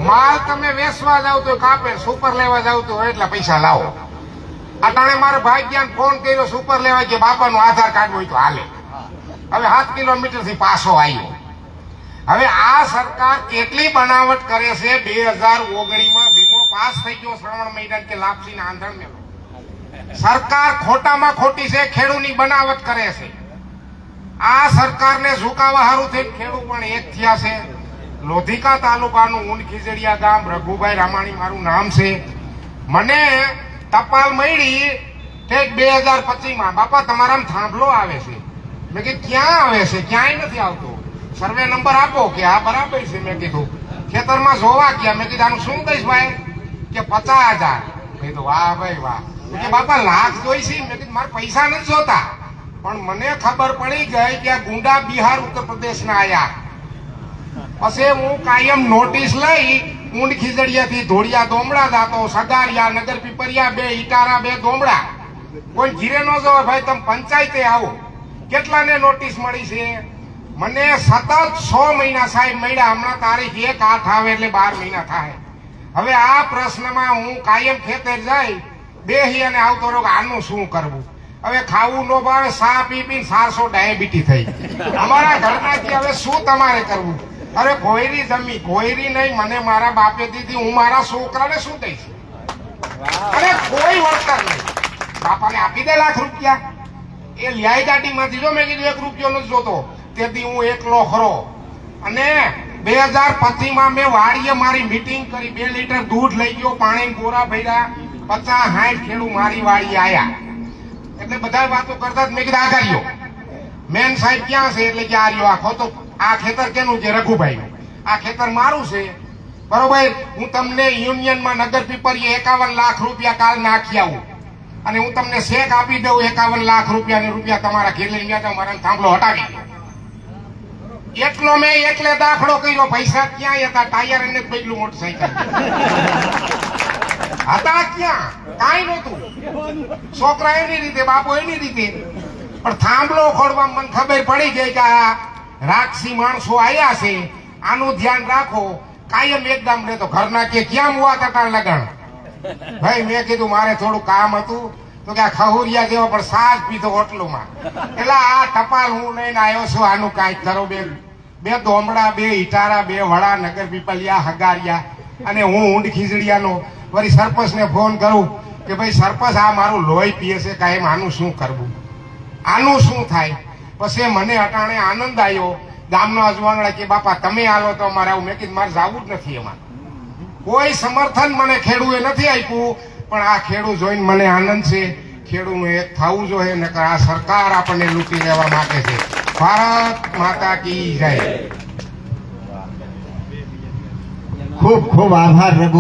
માલ તમે વેચવા જાવ તો કાપે, સુપર લેવા જાવ તો એટલા પૈસા લાવો. અટાણે મારે ભાગ્યાને ફોન કર્યો સુપર લેવા કે બાપાનું આધાર કાર્ડ હોય તો હાલે. હવે 7 કિલોમીટર થી પાછો આવ્યો. હવે આ સરકાર કેટલી બનાવટ કરે છે. 2019 વીમો પાસ થઈ ગયો શ્રાવણ મહિના કે લાપસી ના આંધણ મેલો. સરકાર ખોટામાં ખોટી છે, ખેડૂતની બનાવટ કરે છે. આ સરકારને ઝુકાવા હારું થઈને ખેડૂત પણ એક થયા છે. લોધિકા તાલુકાનું ઊંડ ખીજડીયા ગામ, રઘુભાઈ રામાણી મારું નામ છે. મને ટપાલ મળી ઠેક 2025 બાપા તમારામાં થાંભલો આવે છે. મેં કીધું ક્યાં આવે છે? ક્યાંય નથી આવતો. સર્વે નંબર આપો કે આ બરાબર છે. મેં કીધું ખેતરમાં જોવા ગયા. મેં કીધું આનું શું કહીશ ભાઈ? કે 50,000. મેં કીધું વાહ ભાઈ વાહ. કે બાપા લાખ જોઈ છે? મેં કીધું મારે પૈસા નથી જોતા, પણ મને ખબર પડી ગઈ કે આ ગુંડા બિહાર ઉત્તર પ્રદેશ ના આયા. પછી હું કાયમ નોટિસ લઈ ઊંડ ખીજડીયાથી ધોળિયા દોમડા જાતો, સગારિયા, નગર પીપરિયા 2 ઇટારા 2 દોમડા. કોઈ ઘીરે ન જોવે ભાઈ, તમે પંચાયતે આવો. કેટલાને નોટિસ મળી છે? મને સતત 6 મહિના સાહેબ મળ્યા. હમણાં તારીખ 1/8 આવે એટલે 12 મહિના થાય. હવે આ પ્રશ્નમાં હું કાયમ ખેતર જાય બેહી અને આવતો રહો. આનું શું કરવું? હવે ખાવું ન ભાવે, સા પી પીને 400 ડાયાબિટીસ થઈ. અમારા ઘરનાથી હવે શું તમારે કરવું? અરે કોઈરી જમી, કોઈરી નહીં, મને મારા બાપે દીધી, હું મારા છોકરાને શું દઈશ? અરે કોઈ વળતર નહીં. બાપાને આપી દે લાખ રૂપિયા. એ લ્યાઈ ગાડીમાંથી જો મેં કીધું 1 રૂપિયો નથી જોતો. તેથી હું એકલો ખરો. અને 2025 મેં વાડીએ મારી મીટિંગ કરી. 2 લીટર દૂધ લઈ ગયો, પાણી ગોરા ભર્યા. 50-60 ખેડૂત મારી વાડીએ આયા. એટલે બધા વાતો કરતા મેં કીધું આ કર્યો મેન સાહેબ ક્યાં છે? એટલે કે આ રહ્યો. આખો તો આ ખેતર કેનું છે? રઘુભાઈ. આ ખેતર મારું છે બરોબર. હું તમને યુનિયનમાં નગર પીપરીએ 51 લાખ રૂપિયા કાલ નાખી આવું અને હું તમને શેક આપી દઉં 51 લાખ રૂપિયા તમારા ઘેર લઈને ગયા. મારા થાંભલો હટાવી એટલો મેં એકલે દાખલો કર્યો. પૈસા ક્યાં હતા? ટાયર એને બદલું મોટરસાયકલ હતા ક્યાં? કાંઈ નહોતું. છોકરા એની રીતે, બાપો એની રીતે. પણ થાંભલો ખોડવા મને ખબર પડી ગઈ કે આ રાક્ષસી માણસો આયા છે, આનું ધ્યાન રાખો. કાયમ એક ગામ રહેતો. ઘરના કે ક્યાં મુવા તટાણ લગાણ? ભાઈ મેં કીધું મારે થોડું કામ હતું. તો કે આ ખહુરિયા જેવો પણ સાજ પીધો હોટલોમાં. એટલે આ ટપાલ હું લઈને આવ્યો છું. આનું કાંઈક કરો. 2 દોમડા 2 ઇટારા 2 વડા, નગર પીપલિયા, હગારિયા. અને હું ઊંડ ખીજડીયાનો વળી સરપંચને ફોન કરું કે ભાઈ સરપંચ આ મારું લોહી પીએ છે કાયમ, આનું શું કરવું? આનું શું થાય? પછી મને અટાણે આનંદ આવ્યો. ગામનો અજવાંગડા કે બાપા તમે આલો તો અમારે આવું. મેં કીધું મારે જવું જ નથી. એમાં કોઈ સમર્થન મને ખેડૂએ નથી આપ્યું, પણ આ ખેડૂત જોઈને મને આનંદ છે. ખેડૂત એક થવું જોઈએ, નકર આ સરકાર આપણને લૂંટી લેવા માંગે છે. ભારત માતા કી જય. ખૂબ ખૂબ આભાર રઘુ.